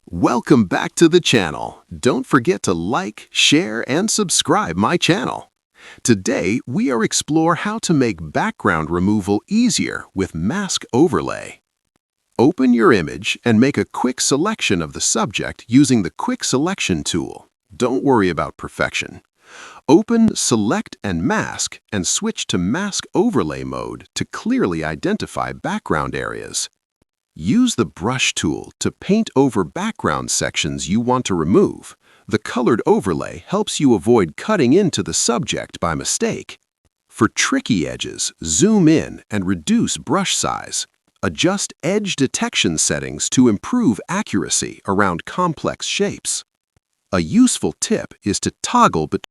Welcome back to the channel. Don't forget to like, share, and subscribe my channel. Today, we are explore how to make background removal easier with mask overlay. Open your image and make a quick selection of the subject using the Quick Selection tool. Don't worry about perfection. Open Select and Mask and switch to Mask Overlay mode to clearly identify background areas. Use the Brush tool to paint over background sections you want to remove. The colored overlay helps you avoid cutting into the subject by mistake. For tricky edges, zoom in and reduce brush size. Adjust edge detection settings to improve accuracy around complex shapes. A useful tip is to toggle between